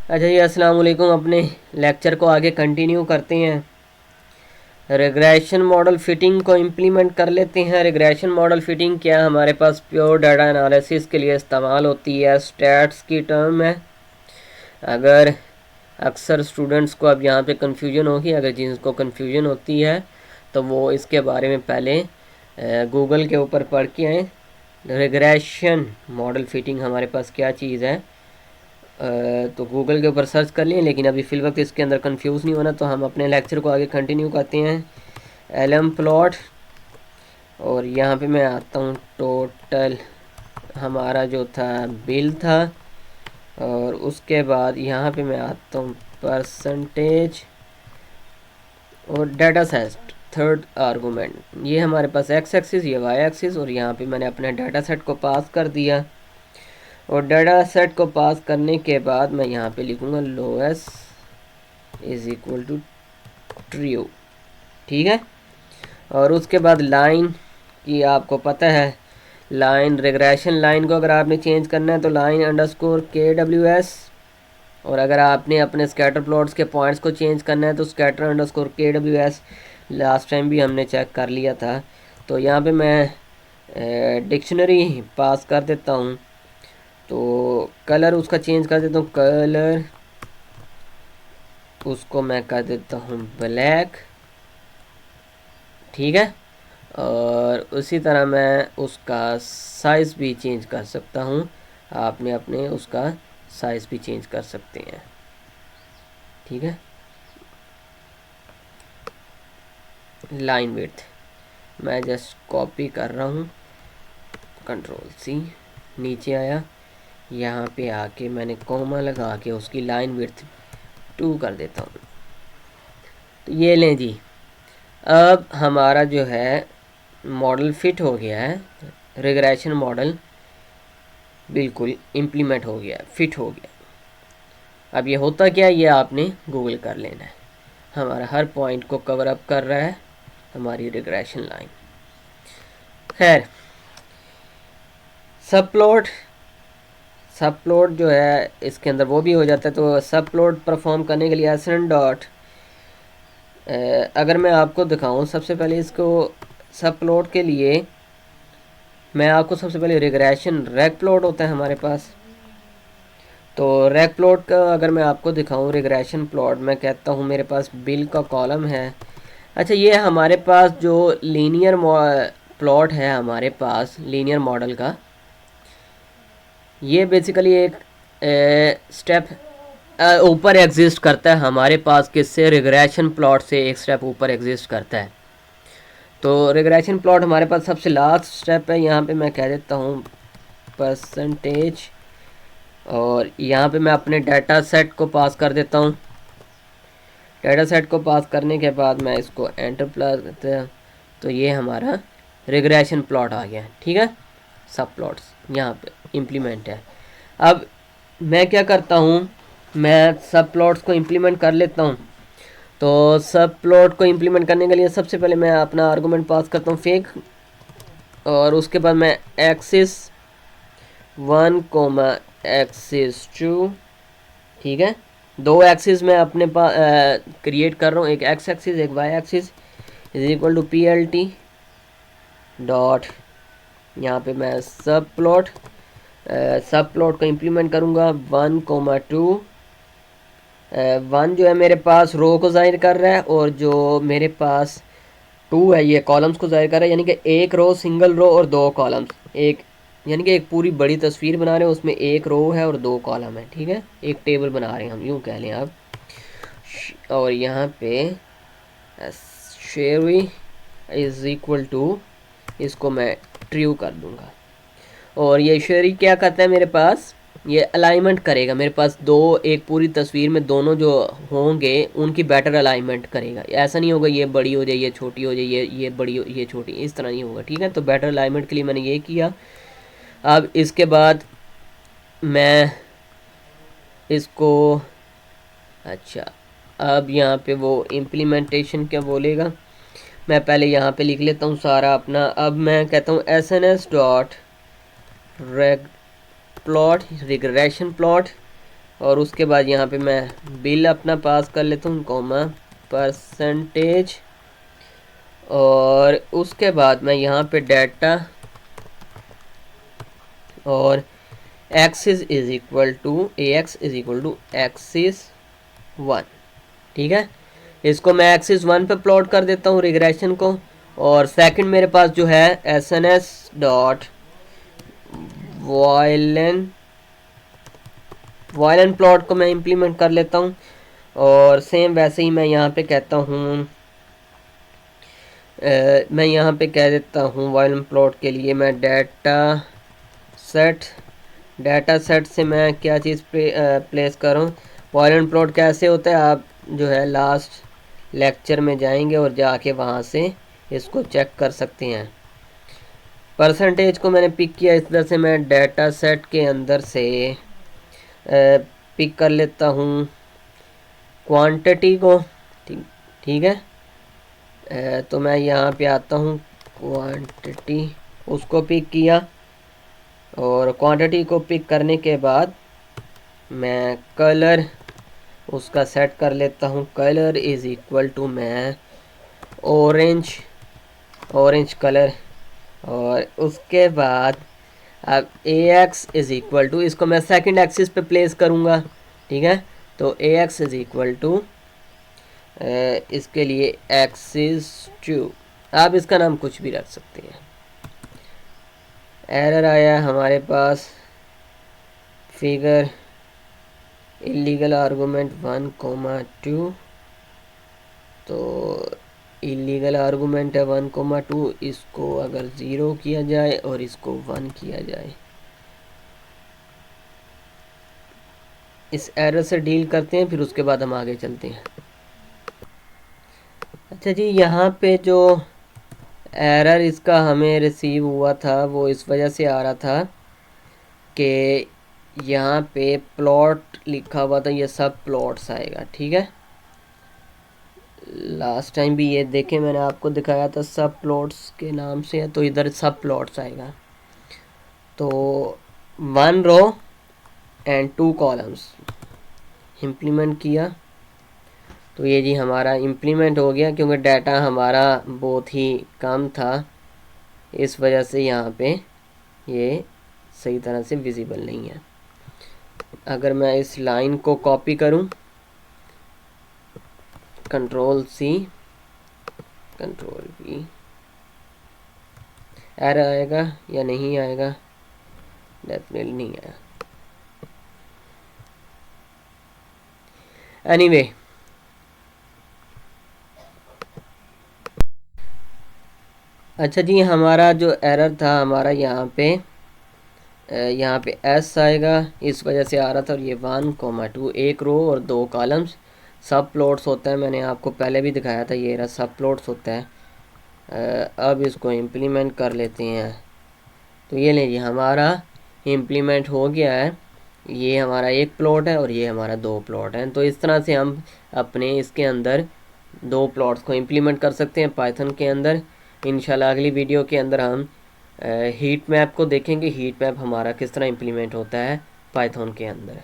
अच्छा जी, अस्सलाम वालेकुम। अपने लेक्चर को आगे कंटिन्यू करते हैं। रिग्रेशन मॉडल फिटिंग को इम्प्लीमेंट कर लेते हैं। रिग्रेशन मॉडल फिटिंग क्या हमारे पास प्योर डाटा एनालिसिस के लिए इस्तेमाल होती है, स्टैट्स की टर्म है। अगर अक्सर स्टूडेंट्स को अब यहाँ पे कन्फ्यूजन होगी, अगर जिनको कन्फ्यूजन होती है तो वो इसके बारे में पहले गूगल के ऊपर पढ़ के आएँ। रिग्रेशन मॉडल फिटिंग हमारे पास क्या चीज़ है, तो गूगल के ऊपर सर्च कर लें। लेकिन अभी फ़िल वक्त इसके अंदर कंफ्यूज नहीं होना, तो हम अपने लेक्चर को आगे कंटिन्यू करते हैं। एलएम प्लॉट, और यहाँ पे मैं आता हूँ टोटल हमारा जो था बिल था, और उसके बाद यहाँ पे मैं आता हूँ परसेंटेज और डाटा सेट थर्ड आर्गूमेंट। ये हमारे पास एक्स एक्सिस, ये वाई एक्सिस, और यहाँ पे मैंने अपने डाटा सेट को पास कर दिया। और डाटा सेट को पास करने के बाद मैं यहाँ पे लिखूँगा lowess is equal to true, ठीक है। और उसके बाद लाइन की आपको पता है, लाइन रिग्रेशन लाइन को अगर आपने चेंज करना है तो लाइन अंडरस्कोर KWS, और अगर आपने अपने स्कैटर प्लॉट्स के पॉइंट्स को चेंज करना है तो scatter underscore KWS। Last time भी हमने चेक कर लिया था। तो यहाँ पे मैं डिक्शनरी पास कर देता हूँ, तो कलर उसका चेंज कर देता हूँ, कलर उसको मैं कर देता हूँ ब्लैक, ठीक है। और उसी तरह मैं उसका साइज़ भी चेंज कर सकता हूँ, आपने अपने उसका साइज़ भी चेंज कर सकते हैं, ठीक है। लाइन विड्थ मैं जस्ट कॉपी कर रहा हूँ, कंट्रोल-C, नीचे आया, यहाँ पे आके मैंने कॉमा लगा के उसकी लाइन विड्थ 2 कर देता हूँ। तो ये लें जी, अब हमारा जो है मॉडल फिट हो गया है, रिग्रेशन मॉडल बिल्कुल इम्प्लीमेंट हो गया, फिट हो गया। अब ये होता क्या है, ये आपने गूगल कर लेना है। हमारा हर पॉइंट को कवर अप कर रहा है हमारी रिग्रेशन लाइन। खैर, सब प्लॉट जो है इसके अंदर वो भी हो जाता है। तो सब प्लॉट परफॉर्म करने के लिए SN डॉट, अगर मैं आपको दिखाऊं सबसे पहले इसको, सब प्लॉट के लिए मैं आपको सबसे पहले रिग्रेशन रेग प्लॉट होता है हमारे पास। तो रेग प्लॉट का अगर मैं आपको दिखाऊं, रिग्रेशन प्लॉट मैं कहता हूं मेरे पास बिल का कॉलम है। अच्छा, ये हमारे पास जो लीनियर प्लॉट है हमारे पास लीनियर मॉडल का, ये बेसिकली एक स्टेप ऊपर एग्जिस्ट करता है हमारे पास, किससे, रिग्रेशन प्लॉट से एक स्टेप ऊपर एग्जिस्ट करता है। तो रिग्रेशन प्लॉट हमारे पास सबसे लास्ट स्टेप है। यहाँ पे मैं कह देता हूँ परसेंटेज, और यहाँ पे मैं अपने डाटा सेट को पास कर देता हूँ। डाटा सेट को पास करने के बाद मैं इसको एंटर प्लस करते हैं, तो ये हमारा रिग्रेशन प्लॉट आ गया, ठीक है। सब प्लॉट्स यहाँ पे इम्प्लीमेंट है। अब मैं क्या करता हूँ, मैं सब प्लॉट्स को इम्प्लीमेंट कर लेता हूँ। तो सब प्लॉट को इम्प्लीमेंट करने के लिए सबसे पहले मैं अपना आर्गूमेंट पास करता हूँ फेक, और उसके बाद मैं एक्सिस 1 एक्सिस 2, ठीक है। दो एक्सिस मैं अपने पास क्रिएट कर रहा हूँ, एक एक्स एक्सिस एक Y axis, is equal to PLT dot, यहाँ पे मैं सब प्लॉट को इम्प्लीमेंट करूँगा 1,2। 1 जो है मेरे पास रो को ज़ाहिर कर रहा है, और जो मेरे पास 2 है ये कॉलम्स को ज़ाहिर कर रहा है। यानी कि एक रो, सिंगल रो और 2 कॉलम्स, एक यानी कि एक पूरी बड़ी तस्वीर बना रहे हैं, उसमें एक रो है और 2 कॉलम है, ठीक है। एक टेबल बना रहे हैं हम, यूँ कह लें आप। और यहाँ पे शेरी इज़ इक्वल टू, इसको मैं ट्रू कर दूँगा। और ये शेरी क्या करता है, मेरे पास ये अलाइनमेंट करेगा। मेरे पास दो, एक पूरी तस्वीर में दोनों जो होंगे उनकी बेटर अलाइनमेंट करेगा। ऐसा नहीं होगा ये बड़ी हो जाए ये छोटी हो जाए, ये बड़ी हो ये छोटी, इस तरह नहीं होगा, ठीक है। तो बेटर अलाइनमेंट के लिए मैंने ये किया। अब इसके बाद मैं इसको, अच्छा, अब यहाँ पे वो इम्प्लीमेंटेशन क्या बोलेगा, मैं पहले यहाँ पे लिख लेता हूँ सारा अपना। अब मैं कहता हूँ SNS डॉट रेग प्लॉट, रिग्रेशन प्लॉट, और उसके बाद यहाँ पे मैं बिल अपना पास कर लेता हूँ, कॉमा परसेंटेज, और उसके बाद मैं यहाँ पे डाटा और axis is equal to AX is equal to axis 1। ठीक है, इसको मैं एक्सिस 1 पे प्लॉट कर देता हूँ रिग्रेशन को। और सेकंड मेरे पास जो है SNS डॉट वॉयलन प्लॉट को मैं इम्प्लीमेंट कर लेता हूँ। और सेम वैसे ही मैं यहाँ पे कहता हूँ, मैं यहाँ पे कह देता हूँ वॉयलन प्लॉट के लिए मैं डाटा सेट से मैं क्या चीज़ प्लेस करूँ। वॉयलन प्लॉट कैसे होता है, आप जो है लास्ट लेक्चर में जाएंगे और जाके वहाँ से इसको चेक कर सकते हैं। परसेंटेज को मैंने पिक किया, इस तरह से मैं डाटा सेट के अंदर से पिक कर लेता हूँ क्वांटिटी को। ठीक है, तो मैं यहाँ पे आता हूँ, क्वांटिटी उसको पिक किया, और क्वांटिटी को पिक करने के बाद मैं कलर उसका सेट कर लेता हूँ। कलर इज़ इक्वल टू मैं ऑरेंज कलर, और उसके बाद अब AX इज़ इक्वल टू, इसको मैं सेकंड एक्सिस पे प्लेस करूँगा। ठीक है, तो AX इज़ इक्वल टू इसके लिए एक्सिस 2, आप इसका नाम कुछ भी रख सकते हैं। एरर आया हमारे पास, फिगर इलीगल आर्गूमेंट 1,2, तो इलीगल आर्गूमेंट है 1,2, इसको अगर 0 किया जाए और इसको 1 किया जाए, इस एरर से डील करते हैं, फिर उसके बाद हम आगे चलते हैं। अच्छा जी, यहाँ पे जो एरर इसका हमें रिसीव हुआ था वो इस वजह से आ रहा था कि यहाँ पे प्लॉट लिखा हुआ था, ये सब प्लॉट्स आएगा। ठीक है, लास्ट टाइम भी ये देखे मैंने आपको दिखाया था सब प्लॉट्स के नाम से है, तो इधर सब प्लॉट्स आएगा। तो 1 रो एंड 2 कॉलम्स इम्प्लीमेंट किया, तो ये जी हमारा इम्प्लीमेंट हो गया, क्योंकि डाटा हमारा बहुत ही कम था, इस वजह से यहाँ पे ये सही तरह से विजिबल नहीं है। अगर मैं इस लाइन को कॉपी करूँ, Ctrl+C Ctrl+V, एरर आएगा या नहीं आएगा, डेफिनेटली नहीं आया। एनीवे अच्छा जी, हमारा जो एरर था हमारा यहाँ पे S आएगा, इस वजह से आ रहा था। और ये 1,2, एक रो और 2 कॉलम्स, सब प्लॉट्स होता है, मैंने आपको पहले भी दिखाया था, ये रहा सब प्लॉट्स होता है। अब इसको इम्प्लीमेंट कर लेते हैं, तो ये लीजिए हमारा इम्प्लीमेंट हो गया है। ये हमारा एक प्लॉट है और ये हमारा 2 प्लॉट हैं। तो इस तरह से हम अपने इसके अंदर 2 प्लॉट्स को इम्प्लीमेंट कर सकते हैं पाइथन के अंदर। इंशाल्लाह अगली वीडियो के अंदर हम हीट मैप को देखेंगे, हीट मैप हमारा किस तरह इम्प्लीमेंट होता है पाइथन के अंदर।